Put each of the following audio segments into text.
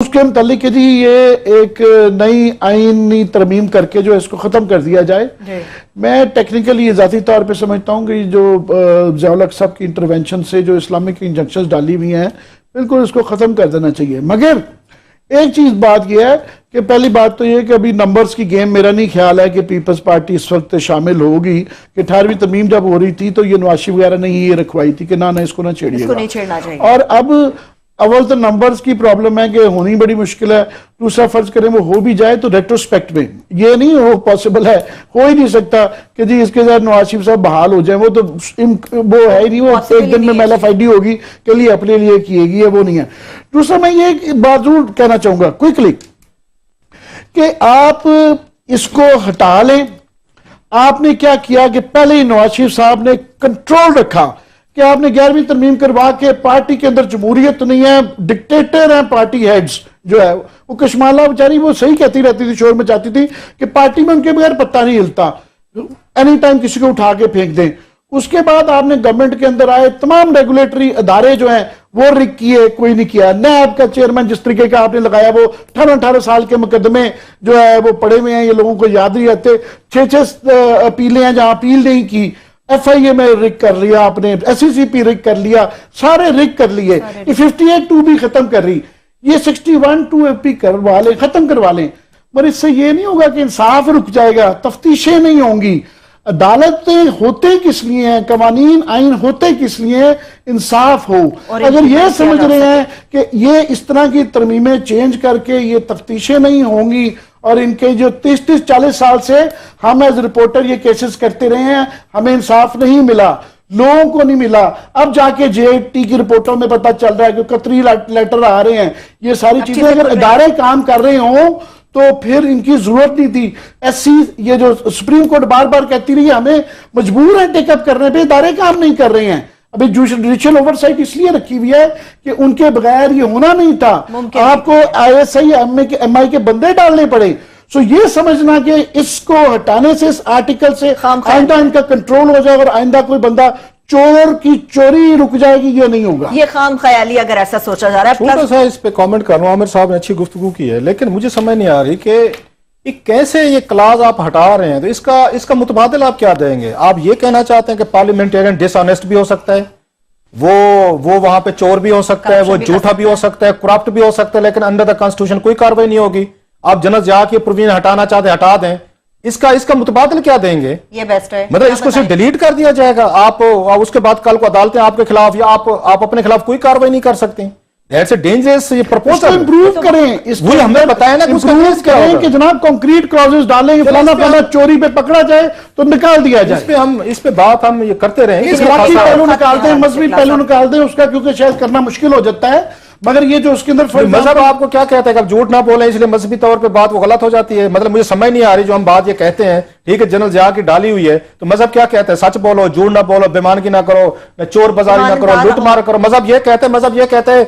उसके मुतालिक कि जी ये एक नई आईनी तरमीम करके जो इसको ख़त्म कर दिया जाए। मैं टेक्निकली ज़ाती तौर पे समझता हूँ कि जो ज़ियाउल हक साहब की इंटरवेंशन से जो इस्लामिक इंजेक्शंस डाली हुई हैं बिल्कुल इसको ख़त्म कर देना चाहिए। मगर एक चीज़ बात यह है कि पहली बात तो ये कि अभी नंबर्स की गेम मेरा नहीं ख्याल है कि पीपल्स पार्टी इस वक्त शामिल होगी कि 18वीं तरमीम जब हो रही थी तो ये नवाज शरीफ वगैरह ने ये रखवाई थी कि ना इसको ना छेड़िएगा। और अब अव्वल तो नंबर्स की प्रॉब्लम है कि होनी बड़ी मुश्किल है, दूसरा फर्ज करें वो हो भी जाए तो रेट्रोस्पेक्ट में ये नहीं हो पॉसिबल है, हो ही नहीं सकता कि जी इसके साथ नवाज शरीफ साहब बहाल हो जाए। वो तो वो है ही नहीं, वो एक दिन में मेलाफाइडी होगी के लिए अपने लिए किएगी, वो नहीं है। दूसरा मैं ये बात जरूर कहना चाहूंगा क्विकली कि आप इसको हटा लें। आपने क्या किया कि पहले ही नवाज शरीफ साहब ने कंट्रोल रखा कि आपने 11वीं तरमीम करवा के पार्टी के अंदर जमहूरियत नहीं है, डिक्टेटर हैं पार्टी हेड्स जो है। वो कशमाला बेचारी वो सही कहती रहती थी, शोर मचाती थी कि पार्टी में उनके बगैर पत्ता नहीं हिलता, एनी टाइम किसी को उठा के फेंक दें। उसके बाद आपने गवर्नमेंट के अंदर आए तमाम रेगुलेटरी अदारे जो हैं वो रिक किए, कोई नहीं किया। नैब का चेयरमैन जिस तरीके का आपने लगाया, वो 18 साल के मुकदमे जो है वो पड़े हुए हैं, ये लोगों को याद नहीं रहते। 6 अपीलें हैं जहां अपील नहीं की, FIA में रिक कर लिया आपने, SCCP रिक कर लिया, सारे रिक कर लिए। ये 58(2) भी खत्म कर रही, ये 61(2) करवा लें, खत्म करवा लें। मगर इससे ये नहीं होगा कि इंसाफ रुक जाएगा, तफ्तीशें नहीं होंगी। अदालतें होते किस लिए हैं, कवानीन आइन होते किस लिए हैं, इंसाफ हो। अगर ये समझ रहे हैं कि ये इस तरह की तरमीमें चेंज करके ये तफ्तीशें नहीं होंगी और इनके जो 30-40 साल से हम एज रिपोर्टर ये केसेस करते रहे हैं, हमें इंसाफ नहीं मिला, लोगों को नहीं मिला। अब जाके JIT की रिपोर्टों में पता चल रहा है कि कतरी लेटर आ रहे हैं। ये सारी चीजें अगर इदारे काम कर रहे हों तो फिर इनकी जरूरत नहीं थी। SC ये जो सुप्रीम कोर्ट बार बार कहती रही है हमें मजबूर है टेकअप करने पे, इदारे काम नहीं कर रहे हैं। अभी जुडिशियल ओवरसाइट इसलिए रखी हुई है कि उनके बगैर ये होना नहीं था, आपको ISI MI के बंदे डालने पड़े। सो ये समझना कि इसको हटाने से, इस आर्टिकल से आइंदा इनका कंट्रोल हो जाए और आइंदा कोई बंदा चोर की चोरी रुक जाएगी, ये नहीं होगा। ये खाम ख्याली अगर ऐसा सोचा जा रहा है। थोड़ा सा इस पे कमेंट कर रहा हूं, आमिर साहब ने अच्छी गुफ्तगू की है, लेकिन मुझे समझ नहीं आ रही कि कैसे ये क्लास आप हटा रहे हैं, तो इसका मुतबादिल आप क्या देंगे? आप ये कहना चाहते हैं कि पार्लियामेंटेरियन डिसऑनेस्ट भी हो सकता है, वो वहां पे चोर भी हो सकता है, वो झूठा भी हो सकता है, करप्ट भी हो सकता है, लेकिन अंडर द कॉन्स्टिट्यूशन कोई कार्रवाई नहीं होगी। आप जनरल जिया की प्रवीण हटाना चाहते हटा दें, इसका मुतबादिल क्या देंगे? ये बेस्ट है, मतलब इसको सिर्फ डिलीट कर दिया जाएगा। आप उसके बाद कल को अदालतें आपके खिलाफ या आप अपने खिलाफ कोई कार्रवाई नहीं कर सकते। दैट्स अ डेंजरस ये प्रपोजल। इंप्रूव करें, इसको हमें बताया ना इंप्रूव करें कि जनाब कंक्रीट क्लॉजेस डालें, फलाना चोरी पे पकड़ा जाए तो निकाल दिया जाए। इस पे बात हम ये करते रहेंगे। बाकी पहलू निकाल दें, मजहबी पहलू निकाल दें उसका, क्योंकि शायद करना मुश्किल हो जाता है। मगर ये जो उसके अंदर मजहब आपको क्या कहता है कि आप झूठ ना बोले, इसलिए मजहबी तौर पे बात वो गलत हो जाती है। मतलब मुझे समझ नहीं आ रही जो हम बात ये कहते हैं, ठीक है जनरल जिया की डाली हुई है, तो मजहब क्या कहता है? सच बोलो, झूठ ना बोलो, बेईमानी ना करो, चोर बाजारी ना करो, लूट मार करो। मजहब ये कहता है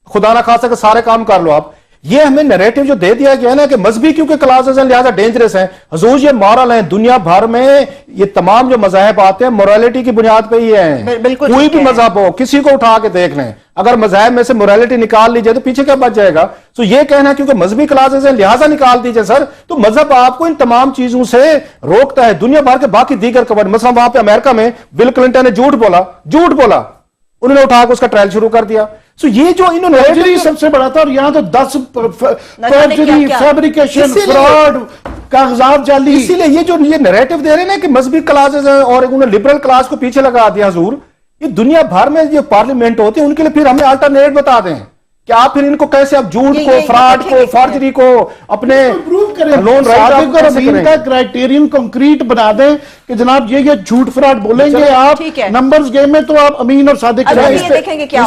खुदा ना खासा के सारे काम कर लो आप। ये हमें नैरेटिव जो दे दिया गया है ना कि मजहबी क्योंकि क्लासेस हैं लिहाजा डेंजरस हैं। हुजूर ये मॉरल हैं, दुनिया भर में ये तमाम जो मज़ाहिब आते हैं मोरालिटी की बुनियाद पे ही है। कोई भी मजहब हो, किसी को उठा के देख लें, अगर मज़ाहिब में से मोरालिटी निकाल ली जाए तो पीछे क्या बच जाएगा? तो ये कहना क्योंकि मजहबी क्लासेस हैं लिहाजा निकाल दीजिए सर, तो मजहब आपको इन तमाम चीजों से रोकता है। दुनिया भर के बाकी दीगर कवर, मतलब वहां पे अमेरिका में बिल क्लिंटन ने झूठ बोला, उन्होंने उठा के उसका ट्रायल शुरू कर दिया। सो ये जो इन्होंने सबसे बड़ा था, और यहां तो 10 फैब्रिकेशन, फ्रॉड, कागजात जाली। इसीलिए ये जो ये नैरेटिव दे रहे हैं ना कि मजहबी क्लासेस हैं और उन्होंने लिबरल क्लास को पीछे लगा दिया हुजूर, ये दुनिया भर में जो पार्लियामेंट होती है उनके लिए फिर हमें अल्टरनेट बता दें कि आप फिर इनको कैसे, आप झूठ को, फ्रॉड को, फॉर्जरी को अपने प्रूव करें, लोन राइट का क्राइटेरियन कंक्रीट बना दें कि जनाब ये झूठ फ्रॉड बोलेंगे आप नंबर्स गेम में तो आप अमीन और सादिक देखेंगे क्या